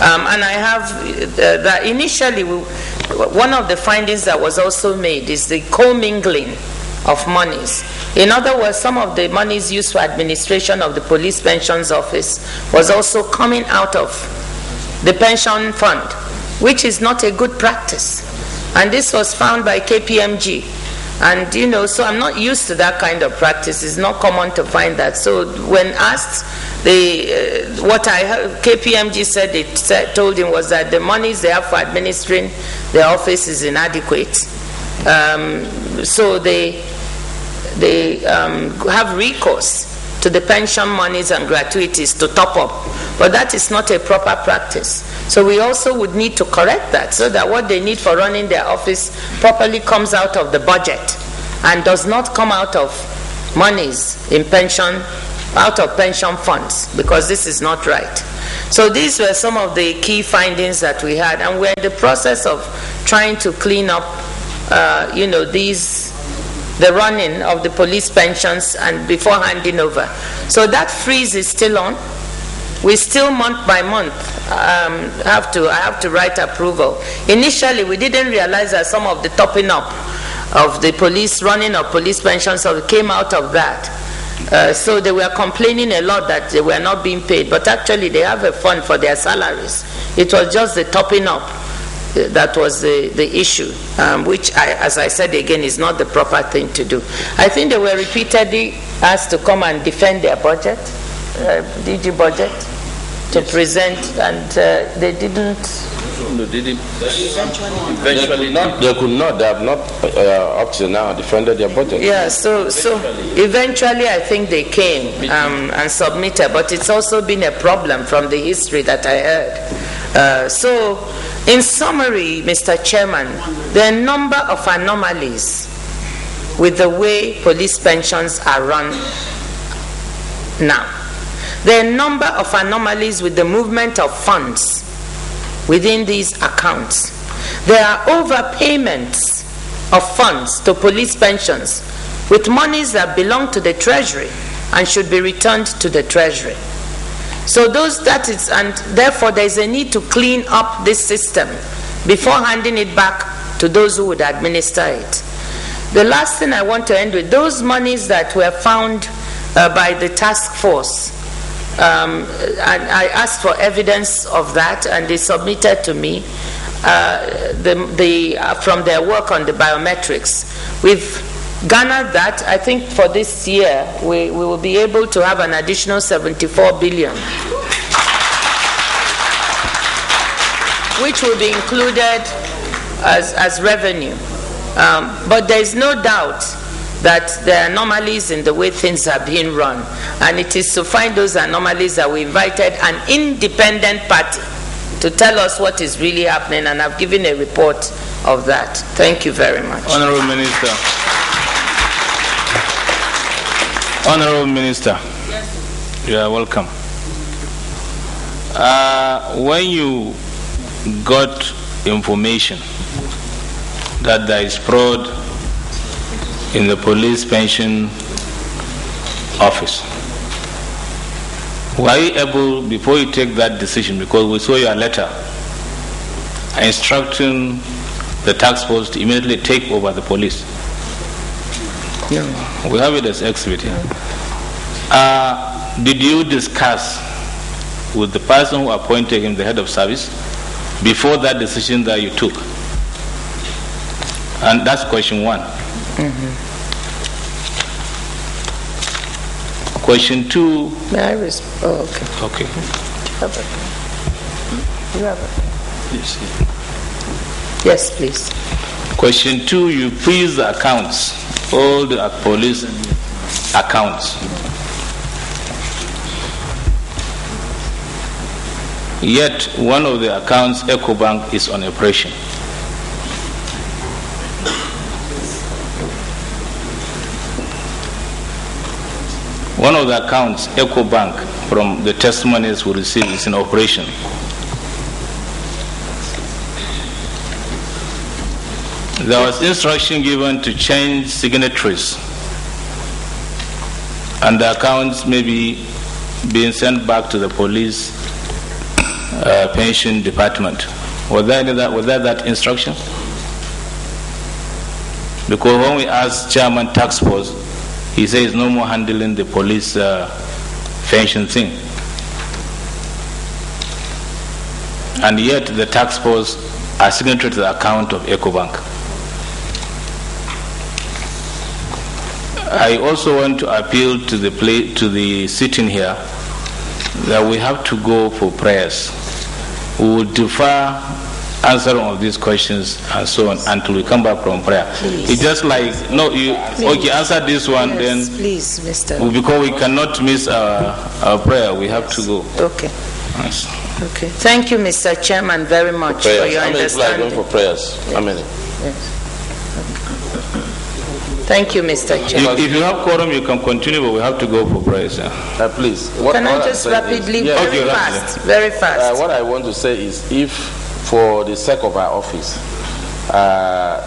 And I have that initially, one of the findings that was also made is the commingling of monies. In other words, some of the monies used for administration of the police pensions office was also coming out of the pension fund, which is not a good practice. And this was found by KPMG. And so I'm not used to that kind of practice. It's not common to find that. So when asked, what I heard, KPMG said, told him was that the monies they have for administering the office is inadequate. So they have recourse to the pension monies and gratuities to top up. But that is not a proper practice. So we also would need to correct that so that what they need for running their office properly comes out of the budget and does not come out of monies in pension, out of pension funds, because this is not right. So these were some of the key findings that we had, and we're in the process of trying to clean up, the running of the police pensions and before handing over. So that freeze is still on. We still month by month I have to write approval. Initially, we didn't realize that some of the topping up of the police running of police pensions came out of that. So they were complaining a lot that they were not being paid, but actually they have a fund for their salaries. It was just the topping up that was the issue, which, as I said again, is not the proper thing to do. I think they were repeatedly asked to come and defend their budget, DG budget, to present, and they didn't. No, they didn't. Eventually, they could not. They have not up to now defended their budget. Yeah. So eventually, I think they came and submitted, but it's also been a problem from the history that I heard. So, in summary, Mr. Chairman, there are a number of anomalies with the way police pensions are run now. There are a number of anomalies with the movement of funds within these accounts. There are overpayments of funds to police pensions with monies that belong to the Treasury and should be returned to the Treasury. So and therefore there is a need to clean up this system before handing it back to those who would administer it. The last thing I want to end with, those monies that were found by the task force, and I asked for evidence of that, and they submitted to me from their work on the biometrics. We've garnered that. I think for this year we will be able to have an additional 74 billion, which will be included as revenue. But there is no doubt that there are anomalies in the way things are being run, and it is to find those anomalies that we invited an independent party to tell us what is really happening, and I've given a report of that. Thank you very much. Honorable Minister. Honorable Minister. Yes. You are welcome. When you got information that there is fraud in the police pension office, were you able, before you take that decision, because we saw your letter instructing the task force to immediately take over the police? Yeah. We have it as exhibit here. Did you discuss with the person who appointed him the head of service before that decision that you took? And that's question one. Mm-hmm. Question two. May I respond? Oh, okay. Okay. You have it. Yes, please. Question two, you freeze the accounts, all the police accounts. Yet one of the accounts, EcoBank, is on operation. One of the accounts, EcoBank, from the testimonies we received, is in operation. There was instruction given to change signatories, and the accounts may be being sent back to the police pension department. Was there that instruction? Because when we asked Chairman Task Force, he says no more handling the police pension thing. And yet the task force are signatory to the account of EcoBank. I also want to appeal to the sitting here that we have to go for prayers. We will defer answering of these questions and so on until we come back from prayer. Please. It's just like, no, you okay, answer this one, yes, then please, Mr. Because we cannot miss our prayer, we have to go. Okay. Yes. Okay. Thank you, Mr. Chairman, very much for your understanding. Going for prayers. Yes. How many? Yes. Thank you, Mr. Chairman. If you have quorum, you can continue, but we have to go for prayers. Please. Can I just rapidly, very fast, very fast. What I want to say is, if for the sake of our office,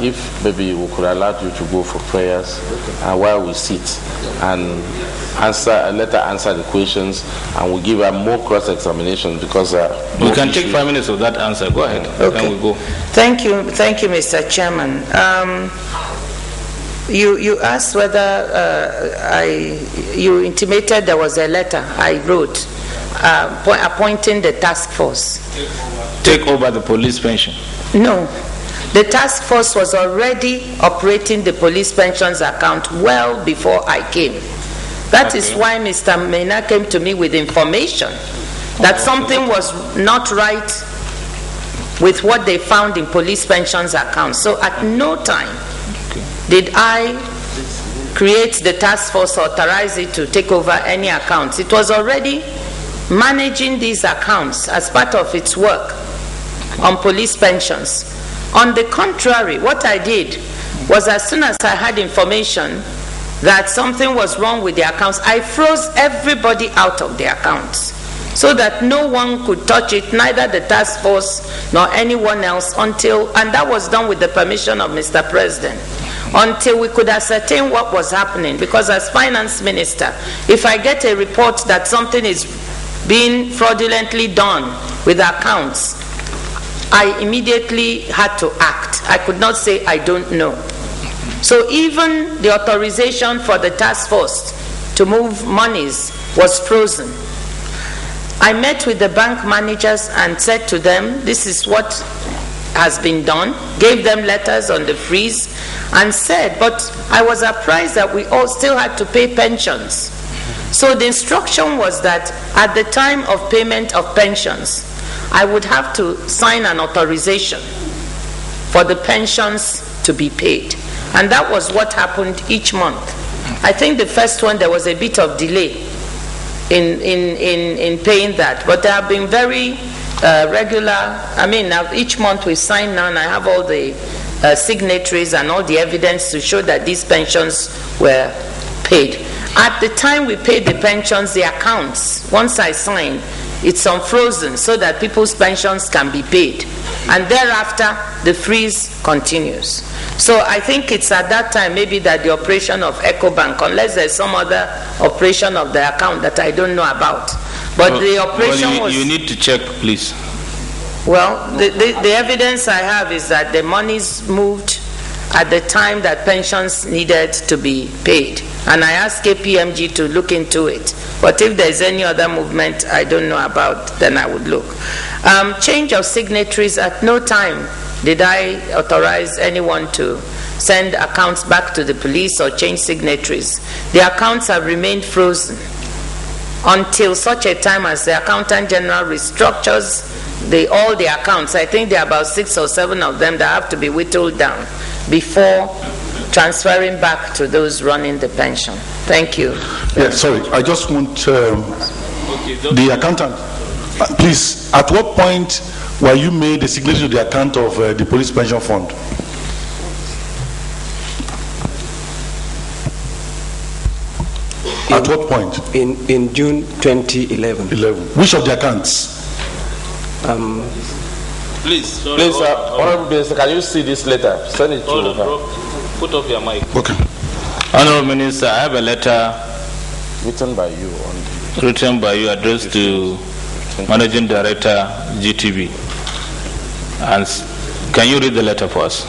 if maybe we could allow you to go for prayers while we sit and let her answer the questions, and we'll give her more cross-examination because we can take 5 minutes of that answer. Go ahead. Okay. Then we go. Thank you, Mr. Chairman. You asked whether you intimated there was a letter I wrote appointing the task force. Take over the police pension? No. The task force was already operating the police pensions account well before I came. That is why Mr. Mena came to me with information that something was not right with what they found in police pensions accounts. So at no time did I create the task force, authorize it to take over any accounts. It was already managing these accounts as part of its work on police pensions. On the contrary, what I did was, as soon as I had information that something was wrong with the accounts, I froze everybody out of the accounts so that no one could touch it, neither the task force nor anyone else, until, and that was done with the permission of Mr. President, until we could ascertain what was happening. Because as finance minister, if I get a report that something is being fraudulently done with accounts, I immediately had to act. I could not say I don't know. So even the authorization for the task force to move monies was frozen. I met with the bank managers and said to them, this is what has been done, gave them letters on the freeze, and said, but I was surprised that we all still had to pay pensions. So the instruction was that at the time of payment of pensions, I would have to sign an authorization for the pensions to be paid. And that was what happened each month. I think the first one, there was a bit of delay in paying that, but they have been very regular. I mean, each month we sign now, and I have all the signatories and all the evidence to show that these pensions were paid. At the time we paid the pensions, the accounts, once I signed, it's unfrozen so that people's pensions can be paid. And thereafter, the freeze continues. So I think it's at that time maybe that the operation of EcoBank, unless there's some other operation of the account that I don't know about. But the operation was... You need to check, please. Well, the evidence I have is that the monies moved at the time that pensions needed to be paid. And I asked KPMG to look into it. But if there's any other movement I don't know about, then I would look. Change of signatories, at no time did I authorize anyone to send accounts back to the police or change signatories. The accounts have remained frozen until such a time as the Accountant General restructures all the accounts. I think there are about 6 or 7 of them that have to be whittled down before transferring back to those running the pension. Thank you. Yes, sorry. I just want the accountant. Please, at what point were you made a signatory to the account of the police pension fund? At what point? In June 2011. Which of the accounts? Please, Honorable Minister, can you see this letter? Send it to her. Put up your mic. Okay. Honorable Minister, I have a letter written by you, addressed to Managing Director, GTB. And can you read the letter for us?